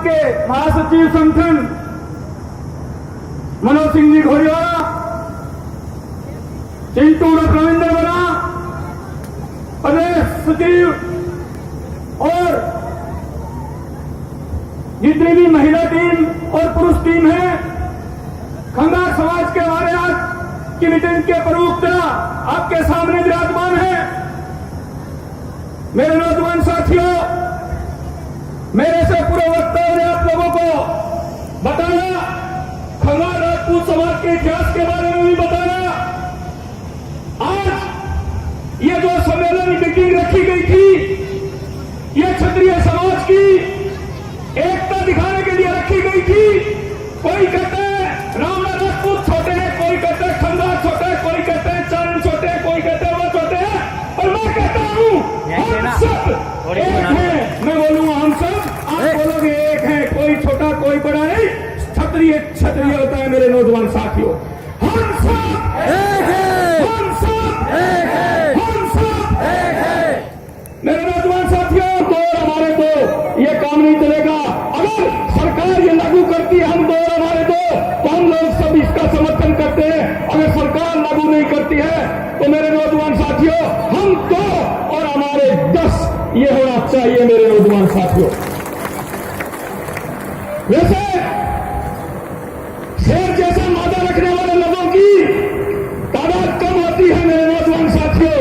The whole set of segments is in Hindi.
के महासचिव संगठन मनोज सिंह जी घोड़ियाला, चिंटू रविंद्र बना प्रदेश सचिव, और जितनी भी महिला टीम और पुरुष टीम है, खंगार समाज के हमारे आज की मीटिंग के प्रवक्ता आपके सामने विराजमान है। मेरे नौजवान साथियों, मेरे से पूरे वक्ताओं ने आप लोगों को बताया, खंगार राजपूत समाज के इतिहास के बारे में भी बताया। आज ये जो सम्मेलन मीटिंग रखी गई थी, ये क्षत्रिय समाज की एकता दिखाने के लिए रखी गई थी। कोई कहते हैं रामलाल राजपूत छोटे हैं, कोई कहते हैं खंगार छोटे हैं, कोई कहते हैं चारण छोटे हैं, कोई कहते हैं वो छोटे हैं, और मैं कहता हूं हम सब एक हैं। मैं बोलूंगा हम सब, आप बोलोगे एक है, कोई छोटा कोई बड़ा नहीं, क्षत्रिय क्षत्रिय होता है। मेरे नौजवान साथियों, हम सब एक हैं, हम सब एक हैं, हम सब एक हैं। मेरे नौजवान साथियों, और हमारे को ये काम नहीं चलेगा। अगर सरकार ये लागू करती है हम दो और हमारे दो, तो हम लोग सब इसका समर्थन करते हैं। अगर सरकार लागू नहीं करती है तो मेरे नौजवान साथियों, हम दो और हमारे 10 ये होना चाहिए। मेरे नौजवान साथियों, वैसे शेर जैसा मादा रखने वाले लोगों की तादाद कम होती है मेरे नौजवान साथियों,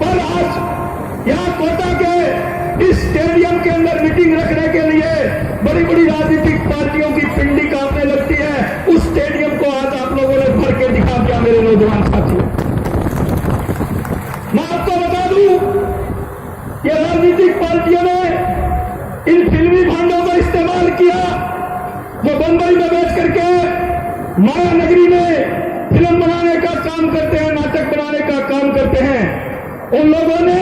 पर आज यहां कोटा के इस स्टेडियम के अंदर मीटिंग रखने के लिए बड़ी बड़ी राजनीतिक पार्टियों की पिंडी कांपने लगती है। उस स्टेडियम को आज आप लोगों ने भर के दिखा दिया। मेरे नौजवान साथियों, मैं आपको बता दूं, ये राजनीतिक पार्टियों ने इन फिल्मी भांडों का इस्तेमाल किया जो बंबई में बेच करके माया नगरी में फिल्म बनाने का काम करते हैं, नाटक बनाने का काम करते हैं। उन लोगों ने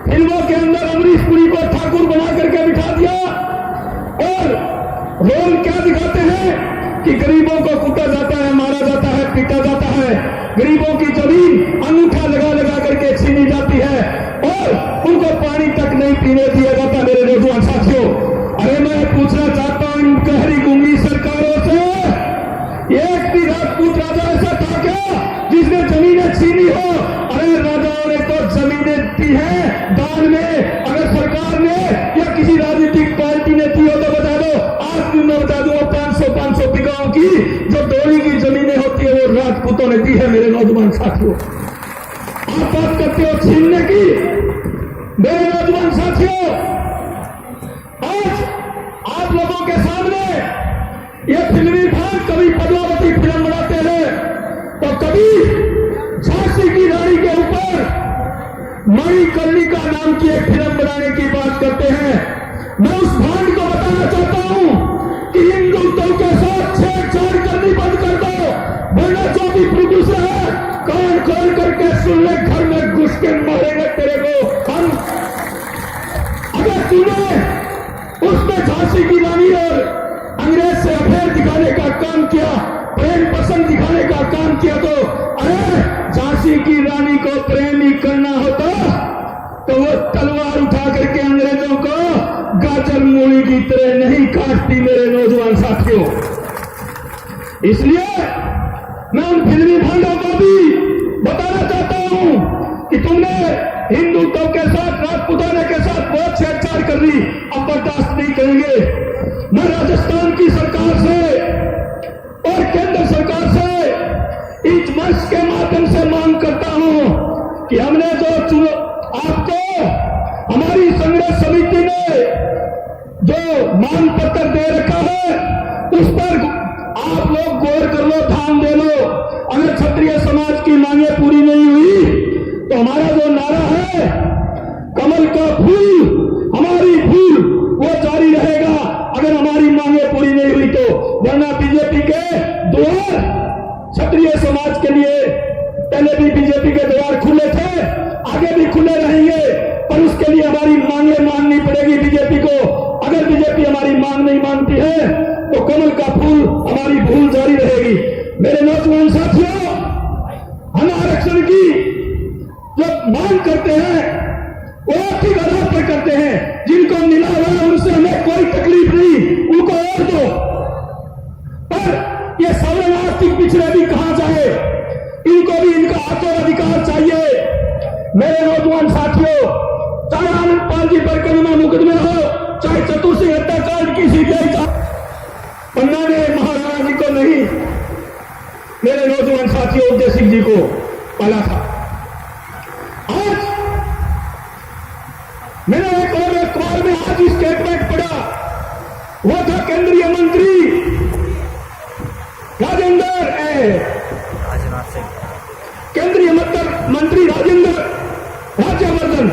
फिल्मों के अंदर अमरीश पुरी को ठाकुर बना करके बिठा दिया, और रोल क्या दिखाते हैं कि गरीबों को कूटा जाता है, मारा जाता है, पीटा जाता है, गरीबों की जमीन अंगूठा लगा लगा करके छीनी जाती है, और उनको पानी तक नहीं पीने दिया जाता। मेरे नौजवान साथियों, अरे मैं पूछना चाहता हूं इन गहरी गूंगी सरकारों से, एक भी राजपूत राजा ऐसा था क्या जिसने जमीनें छीनी हो? अरे राजाओं ने तो जमीनें दी है दान में। अगर सरकार ने या किसी राजनीतिक पार्टी ने दी हो तो बता दो। आज भी मैं बता दूं, 500 बीघाओं की जो डोरी की जमीनें होती है वो राजपूतों ने दी है। मेरे नौजवान साथियों, आप बात करते हो छीनने की। मेरे नौजवान साथियों, आज आप लोगों के सामने ये फिल्मी भाग, कभी पद्मावती फिल्म बनाते हैं तो कभी झांसी की रानी के ऊपर मणिकर्णिका नाम की एक फिल्म बनाने की बात करते हैं। मैं उस भांड को बताना चाहता हूं कि हिंदुत्व के साथ छेड़छाड़ करनी बंद कर दो, वरना जो भी प्रोड्यूसर है कान खोल करके सुन ले, घर में घुस के मारेंगे तेरे को हम। अगर तूने उसमें झांसी की रानी और अंग्रेज से अफेयर दिखाने का काम किया, प्रेम पसंद दिखाने का काम किया, तो अरे झांसी की रानी को प्रेम ही करना होता तो वो तलवार उठा करके अंग्रेजों को गाजर मूली की तरह नहीं काटती। मेरे नौजवान साथियों, इसलिए मैं उन फिल्मी भांडों को भी बताना चाहता हूं कि तुमने हिंदुत्व के साथ, राजपूताना के साथ बहुत छेड़छाड़ कर दी, अब बर्दाश्त नहीं करेंगे। मैं राजस्थान की सरकार से और केंद्र सरकार से इस मंच के माध्यम से मांग करता हूं कि हमने जो आपको हमारी संघर्ष समिति ने जो मांग पत्र दे रखा है उस पर आप लोग गौर कर लो, ध्यान दे लो। अगर क्षत्रिय समाज की मांगे पूरी नहीं हुई तो हमारा जो नारा है कमल का फूल हमारी फूल वो जारी रहेगा। अगर हमारी मांगे पूरी नहीं हुई तो, वरना बीजेपी के द्वार क्षत्रिय समाज के लिए पहले भी बीजेपी के द्वार खुले थे, आगे भी खुले रहेंगे, पर उसके लिए हमारी मांगे माननी पड़ेगी बीजेपी को। अगर बीजेपी हमारी मांग नहीं मानती है तो कमल का फूल हमारी भूल जारी रहेगी। मेरे नौजवान साथियों, हम आरक्षण की जब मांग करते हैं वो ठीक आधार पर करते हैं, जिनको मिला हुआ है उनसे हमें कोई तकलीफ नहीं। पिछड़े भी कहा जाए, इनको भी इनका आत्म अधिकार चाहिए। मेरे नौजवान साथियों, चाहे आनंद पाल जी पर कदमा मुकदमे हो, चाहे चतुर सिंह हत्याकांड की सीबीआई पन्ना ने महाराणा जी को नहीं, मेरे नौजवान साथियों उदय सिंह जी को पाला था। आज मैंने एक और अखबार में आज स्टेटमेंट पढ़ा, वो था केंद्रीय मंत्री केंद्रीय मंत्री राज्यवर्धन,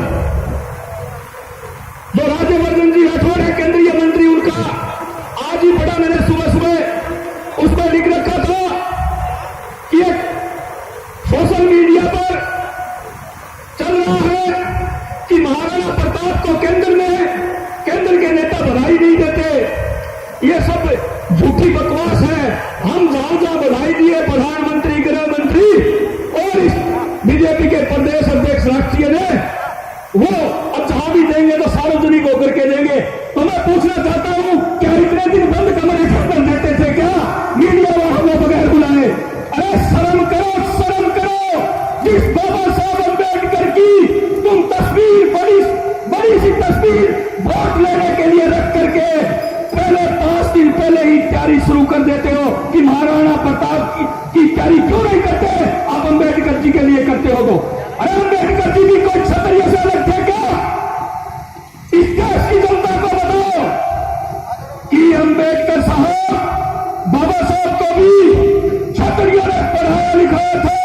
जो राज्यवर्धन जी राठौड़ है केंद्रीय मंत्री, उनका आज ही पढ़ा मैंने सुबह सुबह, उस पर लिख रखा था कि एक सोशल मीडिया पर चल रहा है कि महाराणा प्रताप को केंद्र के नेता बधाई नहीं देते। ये सब झूठी बकवास है। हम जहां बधाई दिए प्रधानमंत्री, गृह मंत्री और इस बीजेपी के प्रदेश अध्यक्ष राष्ट्रीय ने, वो अब जहां भी देंगे तो सार्वजनिक होकर के देंगे। तो मैं पूछना चाहता हूं, क्या इतने दिन बंद कमरे के अंदर देते थे क्या मीडिया वालों को बगैर बुलाए? अरे शर्म करो, शर्म करो। जिस बाबा साहब अम्बेडकर की तुम तस्वीर, बड़ी सी तस्वीर वोट लेने के लिए रख करके पहले 5 दिन पहले ही तैयारी शुरू कर देते हो कि महाराणा प्रताप की तैयारी क्यों नहीं करते? आप अम्बेडकर जी के लिए करते हो तो। अरे अम्बेडकर जी भी कोई क्षत्रिय से अलग थे क्या? इस देश की जनता को बताओ कि अम्बेडकर साहब, बाबा साहब को भी क्षत्रियों ने पढ़ाया लिखाया था।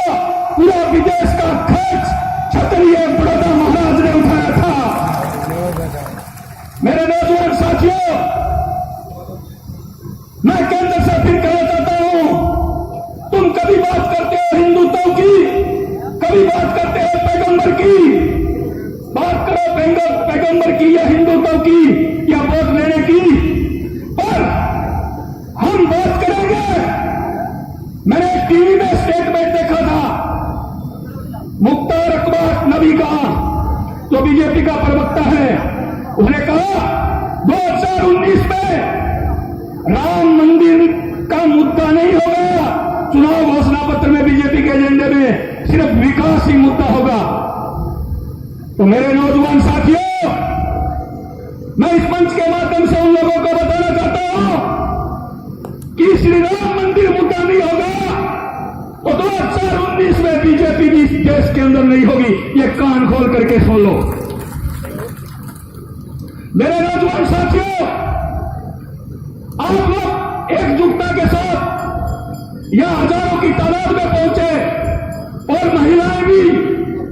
पूरा विदेश का खर्च क्षत्रिय बड़ौदा महाराज ने उठाया था। मेरे नौजवान साथियों, मैं केंद्र से फिर कहना चाहता हूं, तुम कभी बात करते हो हिंदुत्व की, कभी बात करते हो पैगंबर की। बात करो पैगंबर की या हिंदुत्व की या वोट लेने की, पर हम बात करेंगे। मैंने टीवी में स्टेटमेंट देखा था मुख्तार अकबर नबी का, जो बीजेपी का प्रवक्ता है, उसने कहा 2019 में राम मंदिर का मुद्दा नहीं होगा। चुनाव घोषणा पत्र में बीजेपी के एजेंडे में सिर्फ विकास ही मुद्दा होगा। तो मेरे नौजवान साथियों, मैं इस मंच के माध्यम से उन लोगों को बताना चाहता हूं कि श्री राम मंदिर मुद्दा नहीं होगा तो 2019 में बीजेपी भी इस देश के अंदर नहीं होगी। ये कान खोल करके सुन लो। मेरे नौजवान साथियों, आप लोग एकजुटता के साथ यहां हजारों की तादाद में पहुंचे और महिलाएं भी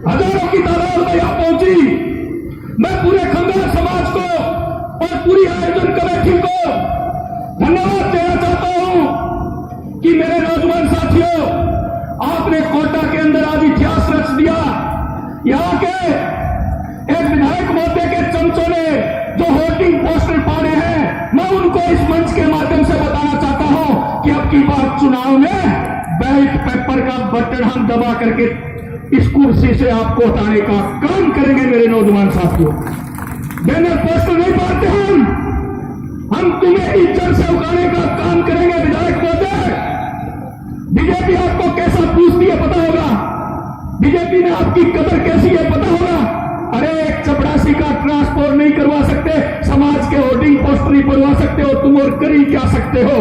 हजारों की तादाद में यहां पहुंची। मैं पूरे खंगार समाज को और पूरी आयोजन कमेटी को धन्यवाद देना चाहता हूं कि मेरे नौजवान साथियों, आपने कोटा के अंदर आज इतिहास रच दिया। यहां के एक विधायक महोदय के चमचों ने जो होर्डिंग पोस्टर पाड़े हैं, मैं उनको इस मंच के माध्यम से बताना चाहता हूं कि अब की बार चुनाव में बैलेट पेपर का बटन हम दबा करके इस कुर्सी से आपको हटाने का काम करेंगे। मेरे नौजवान साथियों, बैनर पोस्टर नहीं पाते हम तुम्हें इज्जत से उठाने का काम करेंगे। विधायक महोदय, बीजेपी आपको कैसा पूछती है पता होगा, बीजेपी में आपकी कदर कैसी है पता होगा। अरे एक चपरासी का ट्रांसपोर्ट नहीं करवा सकते, समाज के होर्डिंग पोस्टर नहीं बनवा सकते हो तुम, और कर ही क्या सकते हो?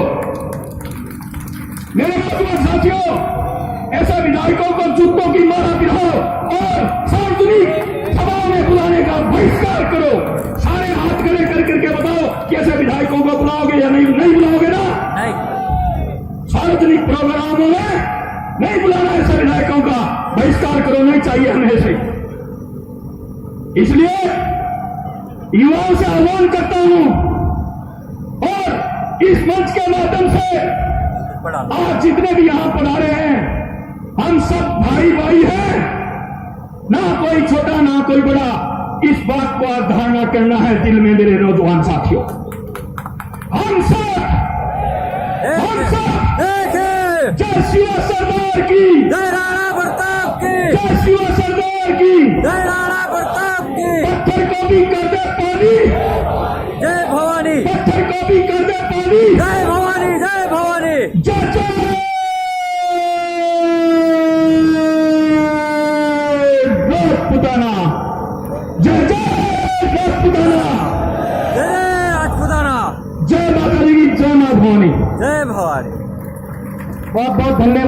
मेरे नौजवान साथियों, ऐसे विधायकों को जूतों की मारा गिराओ और सार्वजनिक सभा में बुलाने का बहिष्कार करो। सारे हाथ खड़े कर करके बताओ कि ऐसे विधायकों को बुलाओगे या नहीं बुलाओगे ना? सार्वजनिक प्रोग्रामों में नहीं बुलाना ऐसे विधायकों का, बहिष्कार करो। नहीं चाहिए हमें ऐसे। इसलिए युवाओं से आह्वान करता हूं और इस मंच के माध्यम से आज जितने भी यहां पधारे हैं, हम सब भाई भाई हैं, ना कोई छोटा ना कोई बड़ा। इस बात को आज धारणा करना है दिल में मेरे नौजवान साथियों। हम सब जय शिवा सरदार की, जय राणा प्रताप की, जय शिवा सरदार की, जय राणा प्रताप की। पत्थर को भी कर दे पानी, जय भवानी, पत्थर को भी कर दे पानी। जय भवानी, जय भवानी। जय जय जय जय राजपुताना, जय जय राजपुताना, जय माता दी की, जय मां भवानी। जय भवानी। बहुत बहुत धन्यवाद।